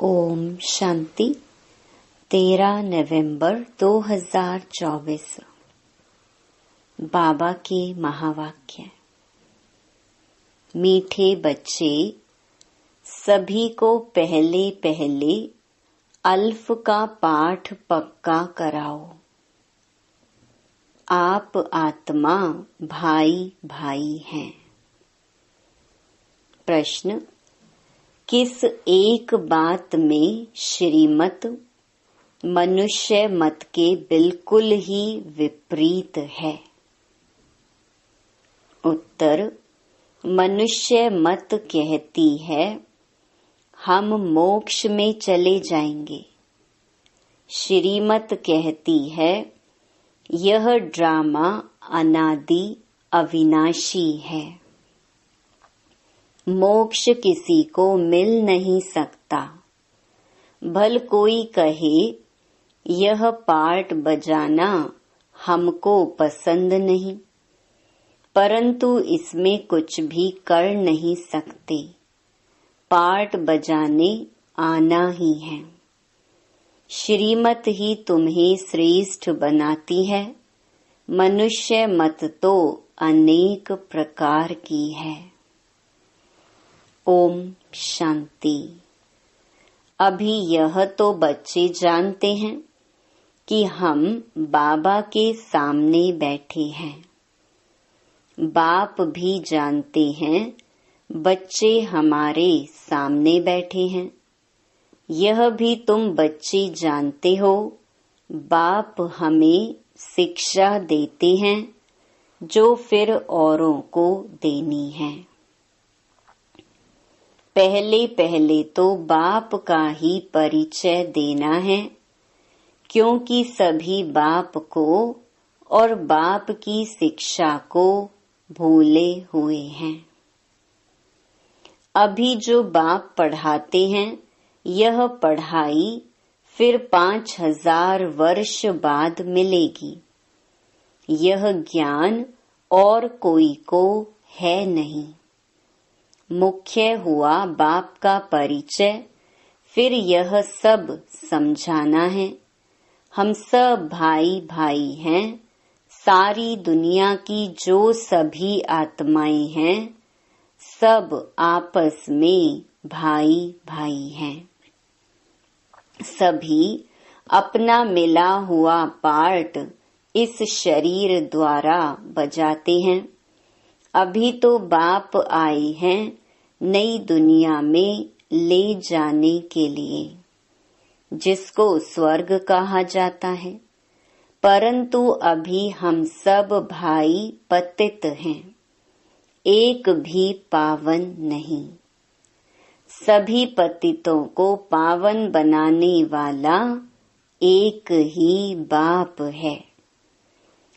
ओम शांति। 13 नवंबर 2024। बाबा के महावाक्य। मीठे बच्चे, सभी को पहले पहले अल्फ का पाठ पक्का कराओ। आप आत्मा भाई भाई हैं। प्रश्न: किस एक बात में श्रीमत मनुष्य मत के बिल्कुल ही विपरीत है? उत्तर: मनुष्य मत कहती है हम मोक्ष में चले जाएंगे। श्रीमत कहती है यह ड्रामा अनादि अविनाशी है। मोक्ष किसी को मिल नहीं सकता। भल कोई कहे यह पार्ट बजाना हमको पसंद नहीं, परंतु इसमें कुछ भी कर नहीं सकते। पार्ट बजाने आना ही है। श्रीमत ही तुम्हें श्रेष्ठ बनाती है। मनुष्य मत तो अनेक प्रकार की है। ओम शांति। अभी यह तो बच्चे जानते हैं कि हम बाबा के सामने बैठे हैं। बाप भी जानते हैं बच्चे हमारे सामने बैठे हैं। यह भी तुम बच्चे जानते हो बाप हमें शिक्षा देते हैं जो फिर औरों को देनी है। पहले पहले तो बाप का ही परिचय देना है, क्योंकि सभी बाप को और बाप की शिक्षा को भूले हुए हैं। अभी जो बाप पढ़ाते हैं यह पढ़ाई फिर 5000 वर्ष बाद मिलेगी। यह ज्ञान और कोई को है नहीं। मुख्य हुआ बाप का परिचय, फिर यह सब समझाना है। हम सब भाई भाई हैं। सारी दुनिया की जो सभी आत्माएं हैं सब आपस में भाई भाई हैं। सभी अपना मिला हुआ पार्ट इस शरीर द्वारा बजाते हैं। अभी तो बाप आए हैं नई दुनिया में ले जाने के लिए, जिसको स्वर्ग कहा जाता है, परंतु अभी हम सब भाई पतित हैं, एक भी पावन नहीं। सभी पतितों को पावन बनाने वाला एक ही बाप है।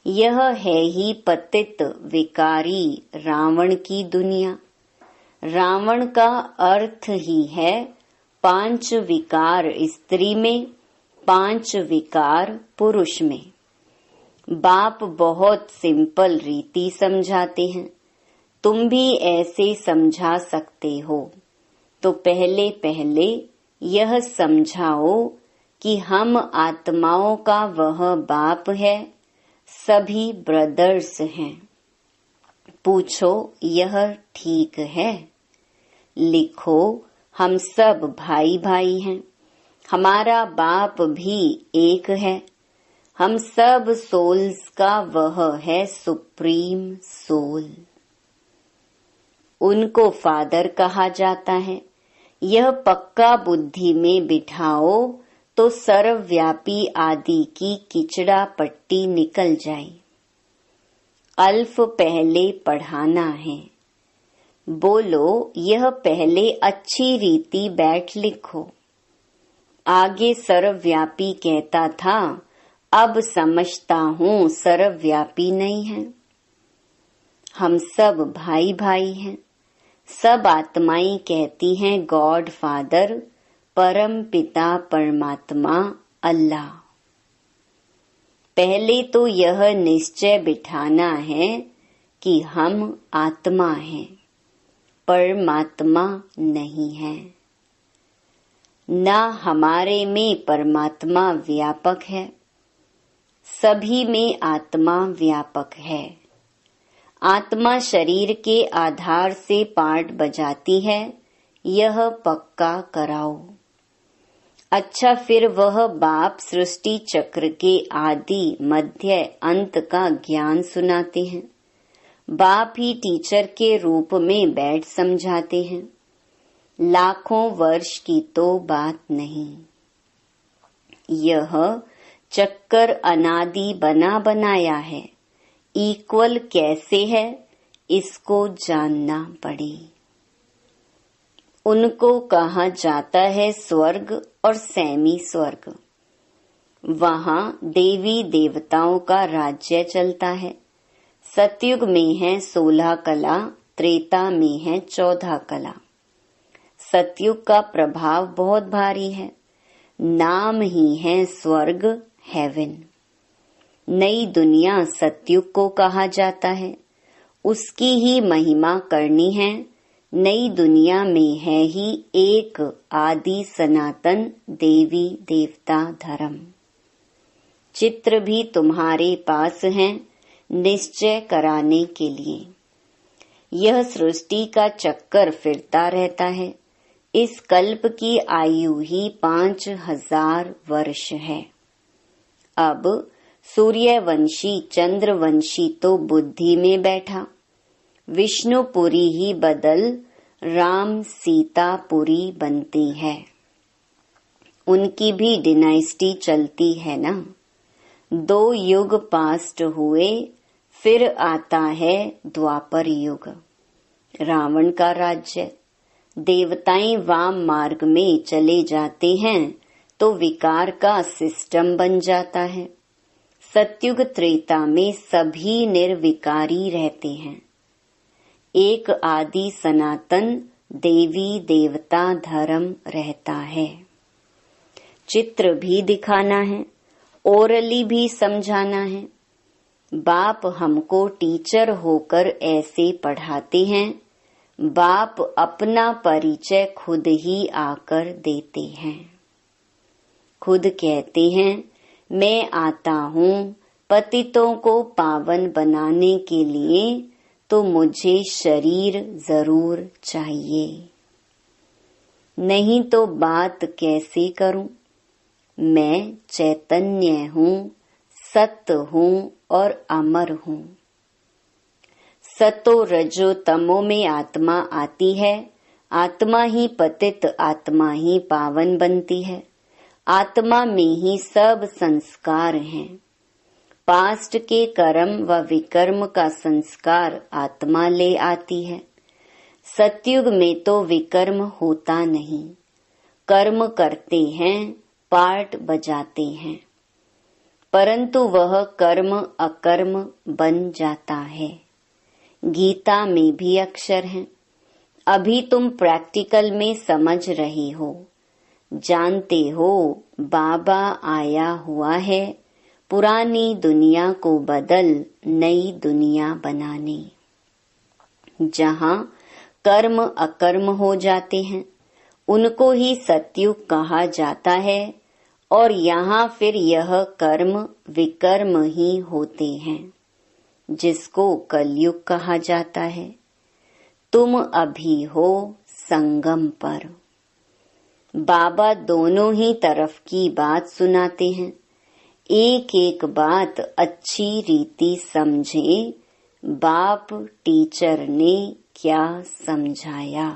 यह है ही पतित विकारी रावण की दुनिया। रावण का अर्थ ही है 5 विकार स्त्री में, 5 विकार पुरुष में। बाप बहुत सिंपल रीति समझाते हैं। तुम भी ऐसे समझा सकते हो। तो पहले पहले यह समझाओ कि हम आत्माओं का वह बाप है, सभी ब्रदर्स हैं। पूछो यह ठीक है? लिखो हम सब भाई भाई हैं। हमारा बाप भी एक है। हम सब सोल्स का वह है सुप्रीम सोल। उनको फादर कहा जाता है। यह पक्का बुद्धि में बिठाओ तो सर्वव्यापी आदि की किचड़ा पट्टी निकल जाए। अल्फ पहले पढ़ाना है। बोलो यह पहले अच्छी रीति बैठ लिखो। आगे सर्वव्यापी कहता था, अब समझता हूँ सर्वव्यापी नहीं है। हम सब भाई भाई हैं। सब आत्माएं कहती हैं गॉड फादर, परम पिता परमात्मा अल्लाह। पहले तो यह निश्चय बिठाना है कि हम आत्मा हैं, परमात्मा नहीं है। ना हमारे में परमात्मा व्यापक है, सभी में आत्मा व्यापक है। आत्मा शरीर के आधार से पार्ट बजाती है, यह पक्का कराओ। अच्छा, फिर वह बाप सृष्टि चक्र के आदि मध्य अंत का ज्ञान सुनाते हैं। बाप ही टीचर के रूप में बैठ समझाते हैं। लाखों वर्ष की तो बात नहीं। यह चक्कर अनादि बना बनाया है। इक्वल कैसे है, इसको जानना पड़े। उनको कहा जाता है स्वर्ग और सेमी स्वर्ग। वहाँ देवी देवताओं का राज्य चलता है। सतयुग में है 16 कला, त्रेता में है 14 कला। सतयुग का प्रभाव बहुत भारी है। नाम ही है स्वर्ग, हेवन। नई दुनिया सतयुग को कहा जाता है। उसकी ही महिमा करनी है। नई दुनिया में है ही एक आदि सनातन देवी देवता धर्म। चित्र भी तुम्हारे पास हैं निश्चय कराने के लिए। यह सृष्टि का चक्कर फिरता रहता है। इस कल्प की आयु ही 5000 वर्ष है। अब सूर्यवंशी चंद्रवंशी तो बुद्धि में बैठा। विष्णुपुरी ही बदल राम सीतापुरी बनती है। उनकी भी डिनाइस्टी चलती है ना। 2 युग पास्ट हुए, फिर आता है द्वापर युग। रावण का राज्य। देवताएं वाम मार्ग में चले जाते हैं तो विकार का सिस्टम बन जाता है। सतयुग त्रेता में सभी निर्विकारी रहते हैं। एक आदि सनातन देवी देवता धर्म रहता है। चित्र भी दिखाना है, ओरली भी समझाना है। बाप हमको टीचर होकर ऐसे पढ़ाते हैं। बाप अपना परिचय खुद ही आकर देते हैं। खुद कहते हैं, मैं आता हूँ पतितों को पावन बनाने के लिए, तो मुझे शरीर जरूर चाहिए। नहीं तो बात कैसे करूं? मैं चैतन्य हूँ, सत्य हूँ और अमर हूँ। सतो रजो तमो में आत्मा आती है। आत्मा ही पतित, आत्मा ही पावन बनती है। आत्मा में ही सब संस्कार हैं। पास्ट के कर्म व विकर्म का संस्कार आत्मा ले आती है। सतयुग में तो विकर्म होता नहीं। कर्म करते हैं, पार्ट बजाते हैं, परंतु वह कर्म अकर्म बन जाता है। गीता में भी अक्षर हैं। अभी तुम प्रैक्टिकल में समझ रहे हो, जानते हो बाबा आया हुआ है पुरानी दुनिया को बदल नई दुनिया बनाने। जहाँ कर्म अकर्म हो जाते हैं उनको ही सतयुग कहा जाता है, और यहाँ फिर यह कर्म विकर्म ही होते हैं जिसको कलयुग कहा जाता है। तुम अभी हो संगम पर। बाबा दोनों ही तरफ की बात सुनाते हैं। एक एक बात अच्छी रीति समझे। बाप टीचर ने क्या समझाया।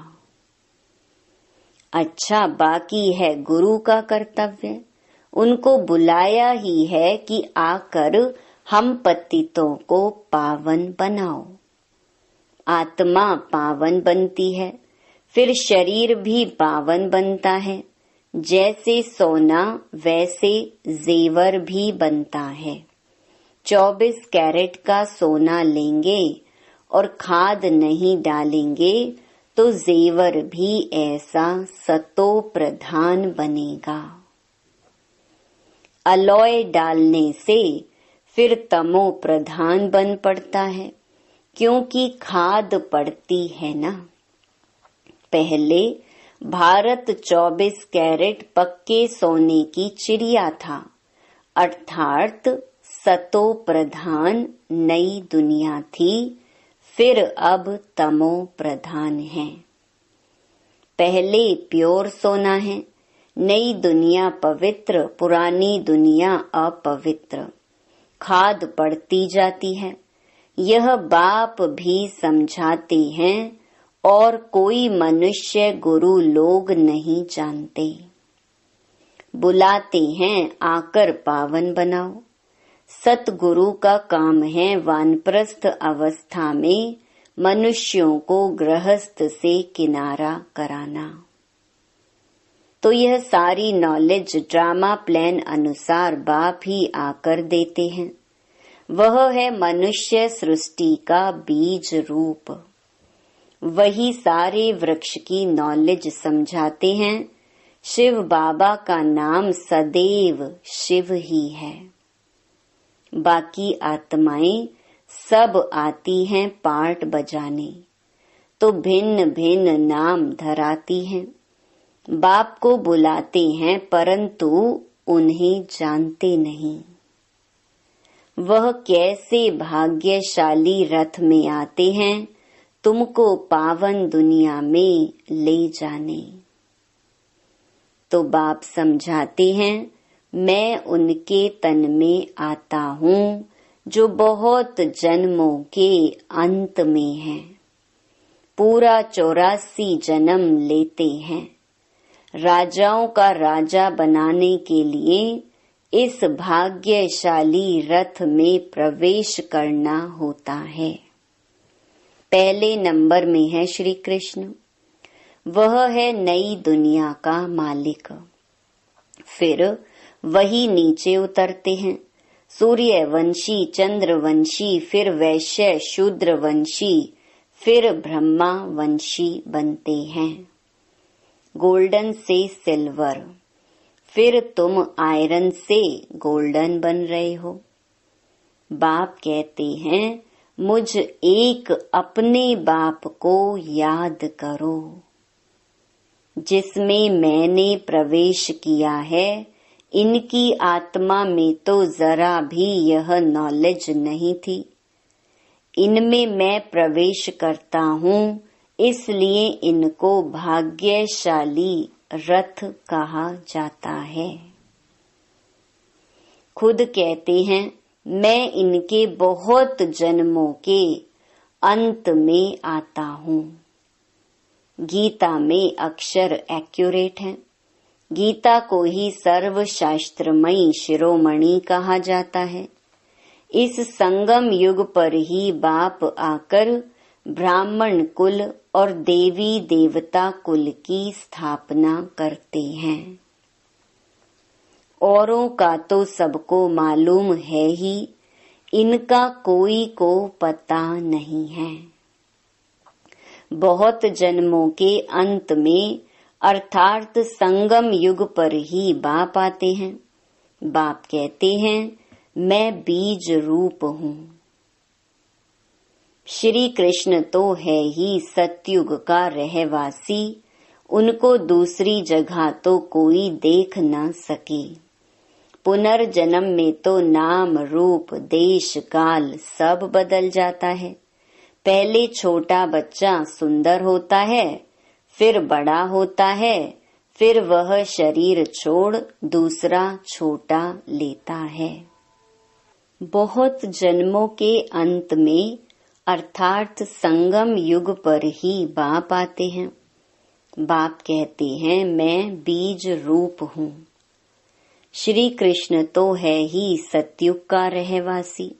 अच्छा, बाकी है गुरु का कर्तव्य। उनको बुलाया ही है कि आकर हम पतितों को पावन बनाओ। आत्मा पावन बनती है, फिर शरीर भी पावन बनता है। जैसे सोना वैसे जेवर भी बनता है। 24 कैरेट का सोना लेंगे और खाद नहीं डालेंगे तो जेवर भी ऐसा सतो प्रधान बनेगा। अलॉय डालने से फिर तमो प्रधान बन पड़ता है, क्योंकि खाद पड़ती है ना। पहले भारत 24 कैरेट पक्के सोने की चिड़िया था, अर्थात सतो प्रधान नई दुनिया थी, फिर अब तमो प्रधान है। पहले प्योर सोना है, नई दुनिया पवित्र, पुरानी दुनिया अपवित्र। खाद पड़ती जाती है, यह बाप भी समझाते हैं और कोई मनुष्य गुरु लोग नहीं जानते। बुलाते हैं आकर पावन बनाओ। सतगुरु का काम है वानप्रस्थ अवस्था में मनुष्यों को गृहस्थ से किनारा कराना। तो यह सारी नॉलेज ड्रामा प्लान अनुसार बाप ही आकर देते हैं। वह है मनुष्य सृष्टि का बीज रूप। वही सारे वृक्ष की नॉलेज समझाते हैं। शिव बाबा का नाम सदैव शिव ही है। बाकी आत्माएं सब आती हैं पार्ट बजाने, तो भिन्न भिन्न नाम धराती हैं। बाप को बुलाते हैं परंतु उन्हें जानते नहीं। वह कैसे भाग्यशाली रथ में आते हैं तुमको पावन दुनिया में ले जाने। तो बाप समझाते हैं, मैं उनके तन में आता हूँ जो बहुत जन्मों के अंत में है। पूरा 84 जन्म लेते हैं। राजाओं का राजा बनाने के लिए इस भाग्यशाली रथ में प्रवेश करना होता है। पहले नंबर में है श्री कृष्ण, वह है नई दुनिया का मालिक। फिर वही नीचे उतरते हैं, सूर्यवंशी, चंद्रवंशी, फिर वैश्य शूद्रवंशी, फिर ब्रह्मा वंशी बनते हैं। गोल्डन से सिल्वर, फिर तुम आयरन से गोल्डन बन रहे हो। बाप कहते हैं, मुझ एक अपने बाप को याद करो जिसमें मैंने प्रवेश किया है। इनकी आत्मा में तो जरा भी यह नॉलेज नहीं थी। इनमें मैं प्रवेश करता हूँ, इसलिए इनको भाग्यशाली रथ कहा जाता है। खुद कहते हैं, मैं इनके बहुत जन्मों के अंत में आता हूँ। गीता में अक्षर एक्यूरेट है। गीता को ही सर्वशास्त्रमयी शिरोमणि कहा जाता है। इस संगम युग पर ही बाप आकर ब्राह्मण कुल और देवी देवता कुल की स्थापना करते हैं। औरों का तो सबको मालूम है ही, इनका कोई को पता नहीं है। बहुत जन्मों के अंत में अर्थात संगम युग पर ही बाप आते हैं। बाप कहते हैं, मैं बीज रूप हूँ। श्री कृष्ण तो है ही सतयुग का रहवासी, उनको दूसरी जगह तो कोई देख न सके। पुनर्जन्म में तो नाम रूप देश काल सब बदल जाता है। पहले छोटा बच्चा सुंदर होता है, फिर बड़ा होता है, फिर वह शरीर छोड़ दूसरा छोटा लेता है। बहुत जन्मों के अंत में अर्थात संगम युग पर ही बाप आते हैं। बाप कहते हैं, मैं बीज रूप हूँ। श्री कृष्ण तो है ही सतयुग का रहवासी,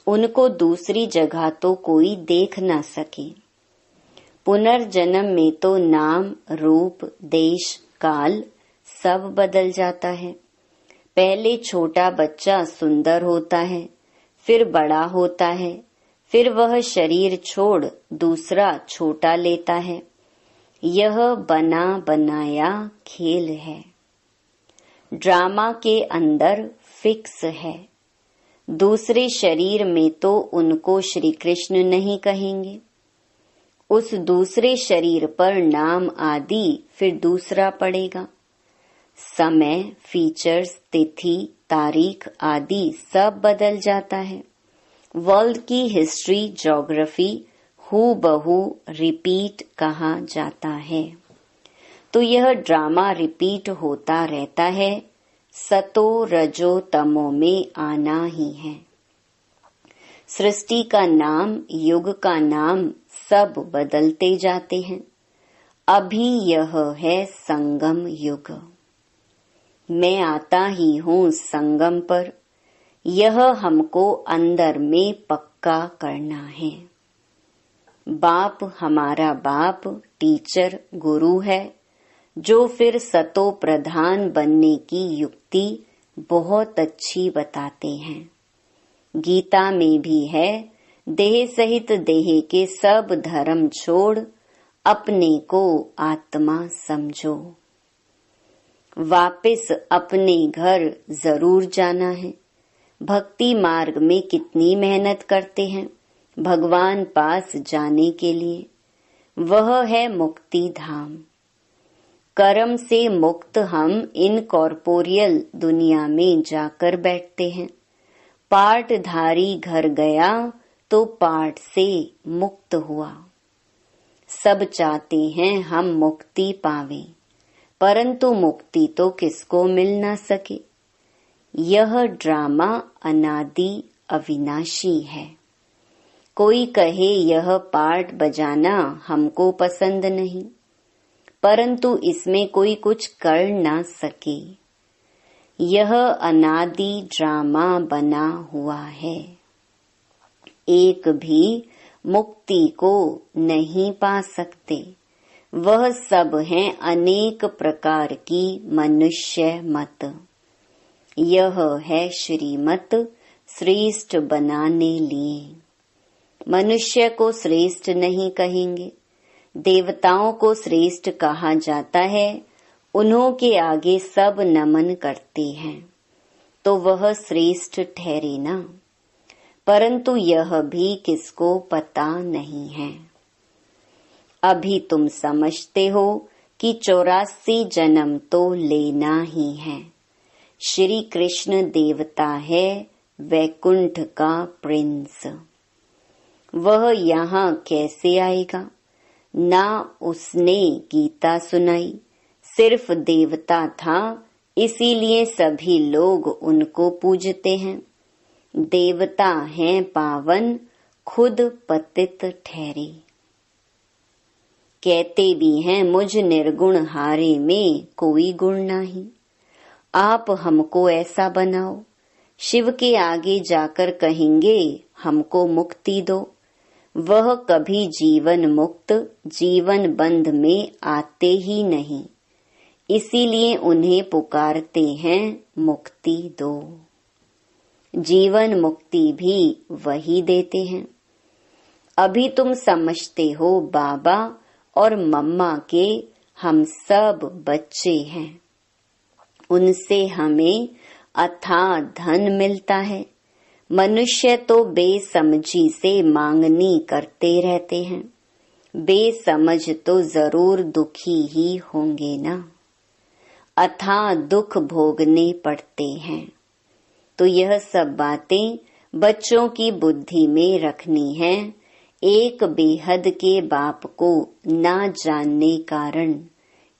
उनको दूसरी जगह तो कोई देख न सके। पुनर्जन्म में तो नाम रूप देश काल सब बदल जाता है। पहले छोटा बच्चा सुंदर होता है, फिर बड़ा होता है, फिर वह शरीर छोड़ दूसरा छोटा लेता है। यह बना बनाया खेल है। ड्रामा के अंदर फिक्स है। दूसरे शरीर में तो उनको श्री कृष्ण नहीं कहेंगे। उस दूसरे शरीर पर नाम आदि फिर दूसरा पड़ेगा। समय, फीचर्स, तिथि, तारीख आदि सब बदल जाता है। वर्ल्ड की हिस्ट्री, ज्योग्राफी हूबहू रिपीट कहा जाता है। तो यह ड्रामा रिपीट होता रहता है। सतो रजो तमो में आना ही है। सृष्टि का नाम, युग का नाम सब बदलते जाते हैं। अभी यह है संगम युग। मैं आता ही हूँ संगम पर, यह हमको अंदर में पक्का करना है। बाप हमारा बाप टीचर गुरु है, जो फिर सतो प्रधान बनने की युक्ति बहुत अच्छी बताते हैं। गीता में भी है, देह सहित देह के सब धर्म छोड़ अपने को आत्मा समझो। वापिस अपने घर जरूर जाना है। भक्ति मार्ग में कितनी मेहनत करते हैं भगवान पास जाने के लिए। वह है मुक्ति धाम। कर्म से मुक्त हम इन कॉर्पोरियल दुनिया में जाकर बैठते हैं। पाठधारी घर गया तो पाठ से मुक्त हुआ। सब चाहते हैं हम मुक्ति पावें, परंतु मुक्ति तो किसको मिल न सके। यह ड्रामा अनादि अविनाशी है। कोई कहे यह पार्ट बजाना हमको पसंद नहीं, परंतु इसमें कोई कुछ कर ना सके। यह अनादि ड्रामा बना हुआ है। एक भी मुक्ति को नहीं पा सकते। वह सब हैं अनेक प्रकार की मनुष्य मत। यह है श्रीमत श्रेष्ठ बनाने लिए। मनुष्य को श्रेष्ठ नहीं कहेंगे। देवताओं को श्रेष्ठ कहा जाता है। उन्हों के आगे सब नमन करते हैं, तो वह श्रेष्ठ ठहरे ना। परंतु यह भी किसको पता नहीं है। अभी तुम समझते हो कि 84 जन्म तो लेना ही है। श्री कृष्ण देवता है, वैकुंठ का प्रिंस। वह यहाँ कैसे आएगा? ना उसने गीता सुनाई, सिर्फ देवता था, इसीलिए सभी लोग उनको पूजते हैं। देवता हैं पावन, खुद पतित ठहरे। कहते भी हैं मुझ निर्गुण हारे में कोई गुण नहीं। आप हमको ऐसा बनाओ। शिव के आगे जाकर कहेंगे हमको मुक्ति दो। वह कभी जीवन मुक्त, जीवन बंध में आते ही नहीं, इसीलिए उन्हें पुकारते हैं मुक्ति दो। जीवन मुक्ति भी वही देते हैं। अभी तुम समझते हो बाबा और मम्मा के हम सब बच्चे हैं। उनसे हमें अथाह धन मिलता है। मनुष्य तो बेसमझी से मांगनी करते रहते हैं। बेसमझ तो जरूर दुखी ही होंगे ना। अथाह दुख भोगने पड़ते हैं। तो यह सब बातें बच्चों की बुद्धि में रखनी है। एक बेहद के बाप को ना जानने कारण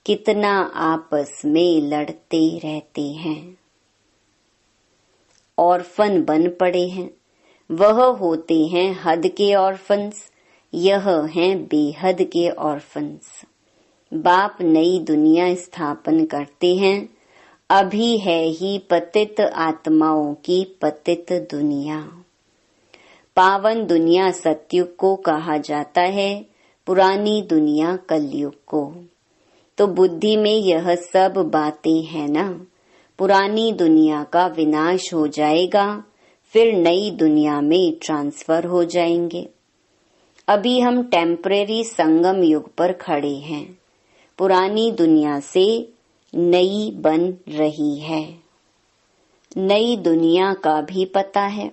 कितना आपस में लड़ते रहते हैं। ऑर्फन बन पड़े हैं। वह होते हैं हद के ऑर्फन्स, यह हैं बेहद के ऑर्फन्स। बाप नई दुनिया स्थापन करते हैं। अभी है ही पतित आत्माओं की पतित दुनिया। पावन दुनिया सतयुग को कहा जाता है, पुरानी दुनिया कलयुग को। तो बुद्धि में यह सब बातें हैं ना। पुरानी दुनिया का विनाश हो जाएगा, फिर नई दुनिया में ट्रांसफर हो जाएंगे। अभी हम टेम्परेरी संगम युग पर खड़े हैं। पुरानी दुनिया से नई बन रही है। नई दुनिया का भी पता है।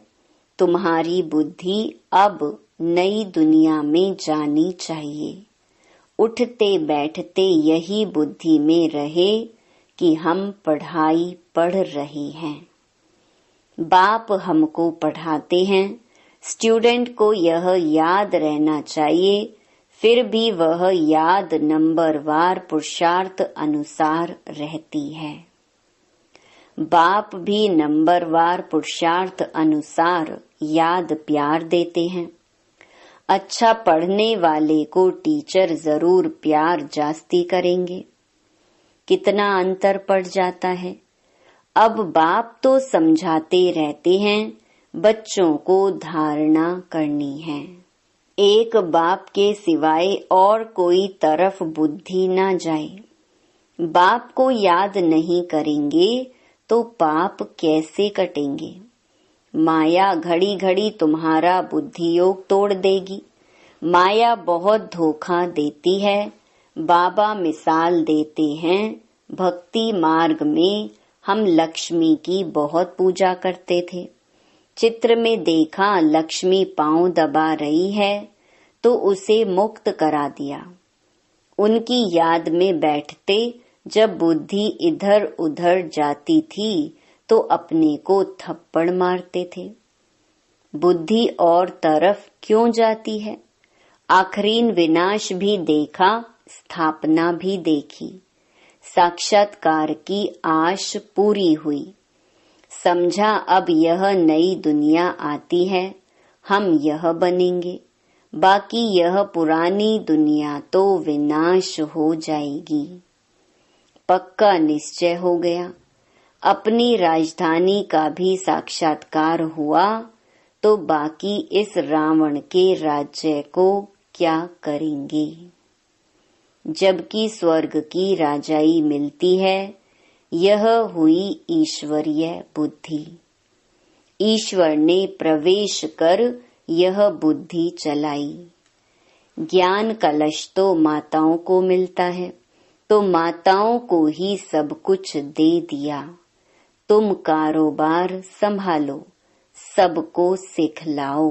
तुम्हारी बुद्धि अब नई दुनिया में जानी चाहिए। उठते बैठते यही बुद्धि में रहे कि हम पढ़ाई पढ़ रहे हैं। बाप हमको पढ़ाते हैं, स्टूडेंट को यह याद रहना चाहिए, फिर भी वह याद नंबरवार पुरुषार्थ अनुसार रहती है। बाप भी नंबरवार पुरुषार्थ अनुसार याद प्यार देते हैं। अच्छा पढ़ने वाले को टीचर जरूर प्यार जास्ती करेंगे। कितना अंतर पड़ जाता है। अब बाप तो समझाते रहते हैं, बच्चों को धारणा करनी है। एक बाप के सिवाय और कोई तरफ बुद्धि ना जाए। बाप को याद नहीं करेंगे तो पाप कैसे कटेंगे। माया घड़ी घड़ी तुम्हारा बुद्धि योग तोड़ देगी। माया बहुत धोखा देती है। बाबा मिसाल देते हैं, भक्ति मार्ग में हम लक्ष्मी की बहुत पूजा करते थे। चित्र में देखा लक्ष्मी पांव दबा रही है तो उसे मुक्त करा दिया। उनकी याद में बैठते जब बुद्धि इधर उधर जाती थी तो अपने को थप्पड़ मारते थे। बुद्धि और तरफ क्यों जाती है। आखरीन विनाश भी देखा, स्थापना भी देखी। साक्षात्कार की आश पूरी हुई। समझा अब यह नई दुनिया आती है, हम यह बनेंगे। बाकी यह पुरानी दुनिया तो विनाश हो जाएगी। पक्का निश्चय हो गया। अपनी राजधानी का भी साक्षात्कार हुआ तो बाकी इस रावण के राज्य को क्या करेंगे। जबकि स्वर्ग की राजाई मिलती है, यह हुई ईश्वरीय बुद्धि। ईश्वर ने प्रवेश कर यह बुद्धि चलाई। ज्ञान कलश तो माताओं को मिलता है, तो माताओं को ही सब कुछ दे दिया। तुम कारोबार संभालो, सबको सिखलाओ।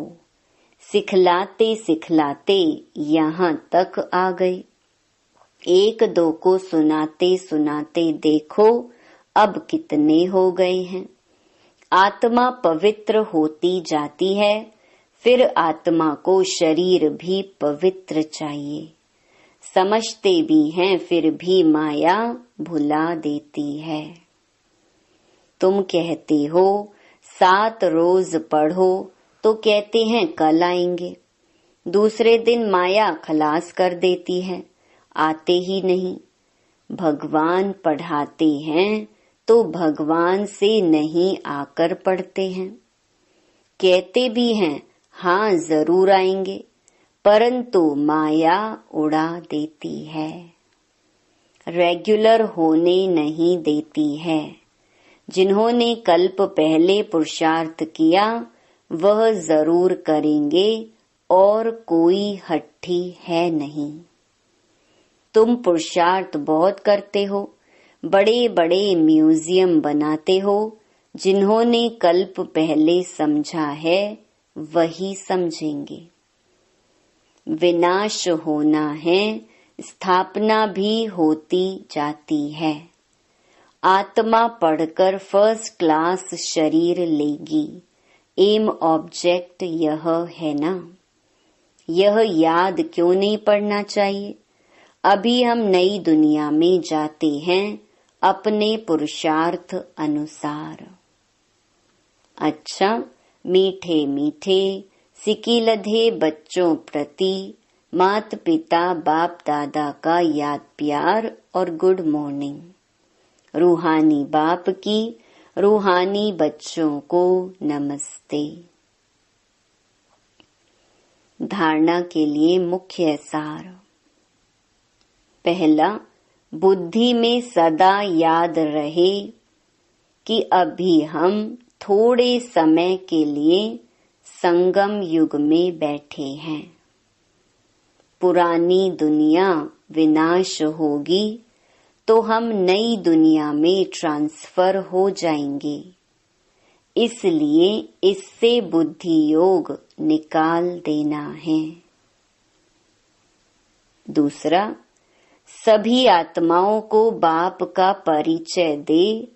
सिखलाते सिखलाते यहाँ तक आ गए। एक दो को सुनाते सुनाते देखो अब कितने हो गए हैं। आत्मा पवित्र होती जाती है, फिर आत्मा को शरीर भी पवित्र चाहिए। समझते भी हैं फिर भी माया भुला देती है। तुम कहते हो 7 रोज पढ़ो तो कहते हैं कल आएंगे। दूसरे दिन माया खलास कर देती है, आते ही नहीं। भगवान पढ़ाते हैं तो भगवान से नहीं आकर पढ़ते हैं। कहते भी हैं हाँ जरूर आएंगे, परंतु माया उड़ा देती है, रेगुलर होने नहीं देती है। जिन्होंने कल्प पहले पुरुषार्थ किया वह जरूर करेंगे और कोई हट्ठी है नहीं। तुम पुरुषार्थ बहुत करते हो, बड़े बड़े म्यूजियम बनाते हो। जिन्होंने कल्प पहले समझा है वही समझेंगे। विनाश होना है, स्थापना भी होती जाती है। आत्मा पढ़कर फर्स्ट क्लास शरीर लेगी। एम ऑब्जेक्ट यह है ना। यह याद क्यों नहीं पड़ना चाहिए। अभी हम नई दुनिया में जाते हैं अपने पुरुषार्थ अनुसार। अच्छा, मीठे मीठे सिकिलधे बच्चों प्रति माता पिता बाप दादा का याद प्यार और गुड मॉर्निंग। रूहानी बाप की रूहानी बच्चों को नमस्ते। धारणा के लिए मुख्य सार। पहला, बुद्धि में सदा याद रहे कि अभी हम थोड़े समय के लिए संगम युग में बैठे हैं। पुरानी दुनिया विनाश होगी तो हम नई दुनिया में ट्रांसफर हो जाएंगे। इसलिए इससे बुद्धि योग निकाल देना है। दूसरा, सभी आत्माओं को बाप का परिचय दे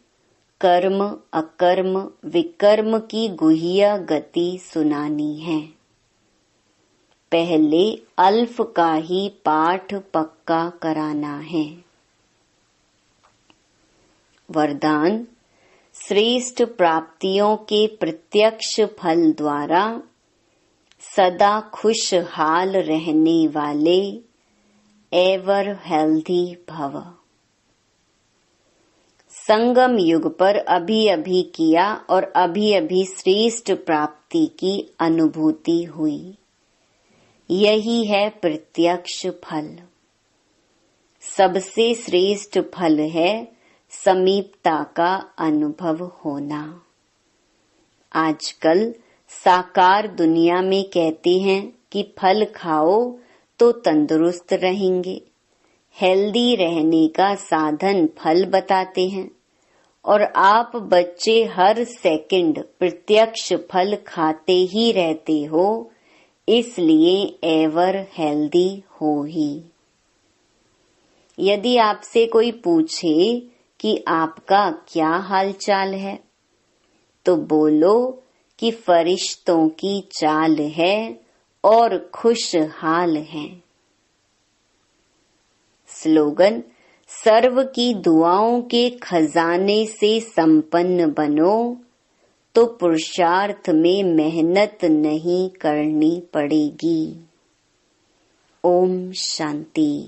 कर्म अकर्म विकर्म की गुह्य गति सुनानी है। पहले अल्फ का ही पाठ पक्का कराना है। वरदान, श्रेष्ठ प्राप्तियों के प्रत्यक्ष फल द्वारा सदा खुशहाल रहने वाले एवर हेल्दी भव। संगम युग पर अभी अभी किया और अभी अभी श्रेष्ठ प्राप्ति की अनुभूति हुई। यही है प्रत्यक्ष फल। सबसे श्रेष्ठ फल है समीपता का अनुभव होना। आजकल साकार दुनिया में कहते हैं कि फल खाओ तो तंदुरुस्त रहेंगे। हेल्दी रहने का साधन फल बताते हैं और आप बच्चे हर सेकंड प्रत्यक्ष फल खाते ही रहते हो, इसलिए एवर हेल्दी हो ही। यदि आपसे कोई पूछे कि आपका क्या हालचाल है, तो बोलो कि फरिश्तों की चाल है और खुशहाल है। स्लोगन, सर्व की दुआओं के खजाने से संपन्न बनो तो पुरुषार्थ में मेहनत नहीं करनी पड़ेगी। ओम शांति।